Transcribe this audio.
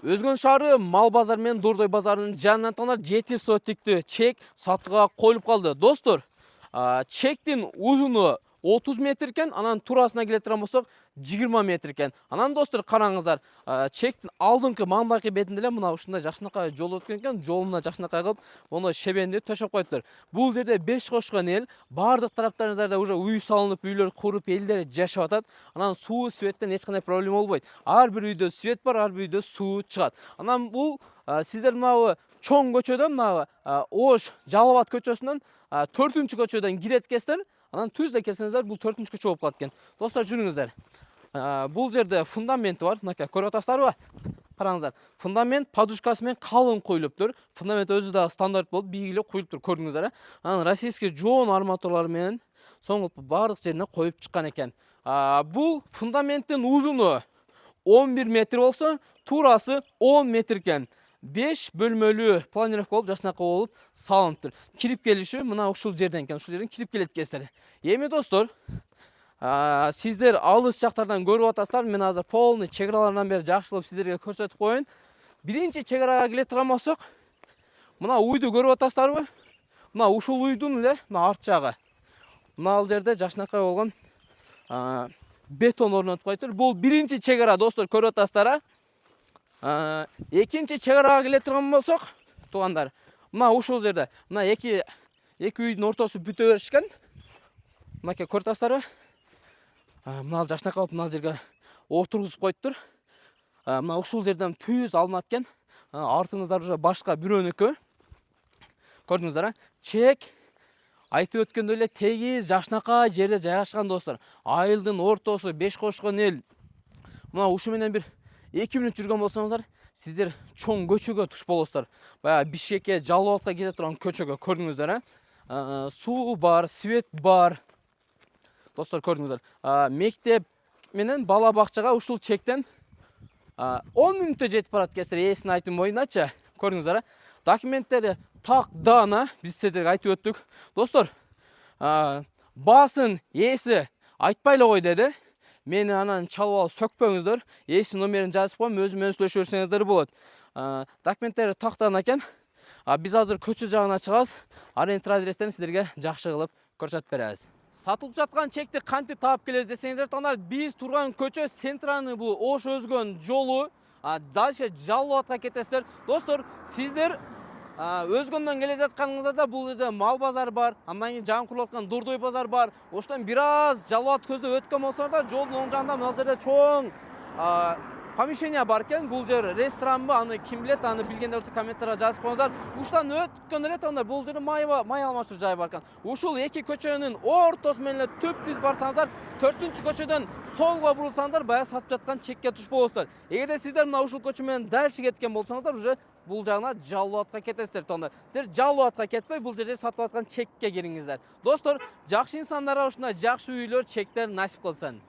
Өзгөн шаары мал базар менен Дордой базарынын жанынан таңдар 7 сотиктүү чек сатууга коюлуп калды. Достор, чектин узуну 30 метр экен, анан турасына келе турган болсок 20 метр экен. Анан достор караңыздар, чектин алдыңкы маңдайкы бетинде эле мына ушундай жакшынакай жол өткөн экен, жолуна жакшынакай кылып, мону шебенди төшөп коюптур. Бул жерде 5 кошкон эл, бардык тараптарыңыздарда уже үй салынып, үйлөр куруп, элдер жашап атат. Анан суу, светтен эч кандай проблема болбойт. Ар бир үйдө свет бар, ар бир үйдө суу чыгат. Анан бул сиздер мына чоң көчөдөн, мына Ош Жалал абад көчөсүнөн 4-көчөдөн кирет экенсиздер. Анан түздө келсеңиздер, бул 4-көчө болуп калат экен. Достор, жүрүңүздөр. Бул жерде фундаменти бар. Мынакей көрүп атасыздарбы? Караңыздар. Фундамент подушкасы менен калың коюлуптур. Фундамент өзү да стандарт болуп, бийигиле коюлуптур, көрдүңүздөр. Анан российский жоон арматуралар менен соңулуп бардык жерине коюп чыккан экен. Бул фундаменттин узуну 11 метр болсо, турасы 10 метр экен. 5 бөлмөлүү планировка болуп, жакшынакай болуп салыныптыр. Кирип келиши мына ушул жерден экен. Ушул жерден кирип келет экенсиздер. Эми достор, сиздер алыс жактардан көрүп атасыздар. Мен азыр полный чек араларынан бери жакшылап сиздерге көрсөтүп коеюн. Биринчи чек арага келе турган болсок, мына уйду көрүп атасыздарбы? Мына ушул уйдун эле мына арт жагы. Мына ал жерде жакшынакай болгон бетон орнотуп коюптур. Бул биринчи чек ара, достор, көрүп атасыздар. Экинчи чек арага келе турган болсок, туугандар, мына ушул жерде мына эки үйдүн ортосу бүтө беришкен. Мынакей көрүп атасыздарбы? Мына жакшынакай кылып мына жерге отургузуп коюптур. Мына ушул жерден түз алынат экен. Артыңыздар уже башка бирөөнүкү. Көрдүңүздөр, чек айтып өткөндөй эле тегиз жакшынакай жерде жайгашкан, достор. Айылдын ортосу 5 кошкон эл. Мына ушу менен бир 2 мүнөт жүргөн болсоңуздар, сиздер чоң көчөгө туш болосуздар. Баягы Бишкекке, Жалал абадка кете турган көчөгө, көрдүңүздөр. Суу бар, свет бар. Достор, көрдүңүздөр. Мектеп менен бала бакчага ушул чектен 10 мүнөттө жетип барат экенсиздер, ээсин айтым боюндачы. Көрдүңүздөр. Документтери так даана, биз сиздерге айтып өттүк. Достор, баасын ээси айтпай эле кой деди. Мени анан чалып алып сөкпөңүздөр. Ээси номерин жазып коем, өзүмө сүйлөшө берсеңиздер болот. Документтери так даана экен. Биз азыр көчө жагына чыгабыз. Ориентир адрестен сиздерге жакшы кылып көрсөтүп беребиз. Сатылып жаткан чекти кантип таап келебиз десеңиздер, таңдар, биз турган көчө центральный, бул Ош өзгөн жолу. Дальше Жалал абадка кетесиздер. Достор, сиздер өзгөндөн келе жатканыңызда бул жерде мал базар бар, андан кийин жаңы курулуп аткан Дордой базар бар. Оштон бир аз Жалал абад көздөп өткөн болсоңуздар, жолдун оң жагында мына жерде чоң помещение бар экен. Бул жер ресторанбы, аны ким билет, аны билгендер болсо комментарийга жазып коюңуздар. Уштан өткөн эле таңда бул жерде май алмашуу жай бар экен. Ушул эки көчөнүн ортосу менен эле түп-түз барсаңыздар, 4-көчөдөн солго бурулсаңыздар, баягы сатып жаткан чекке туш болосуздар. Эгерде сиздер мына ушул көчө менен дальше кеткен болсоңуздар, уже бул жагына Жалал абадка кетесиздер. Таңда сиздер Жалал абадка кетпей, бул жерде сатып аткан чекке кириңиздер. Достор, жакшы инсандарга ушундай жакшы үйлөр, чектер насип кылсын.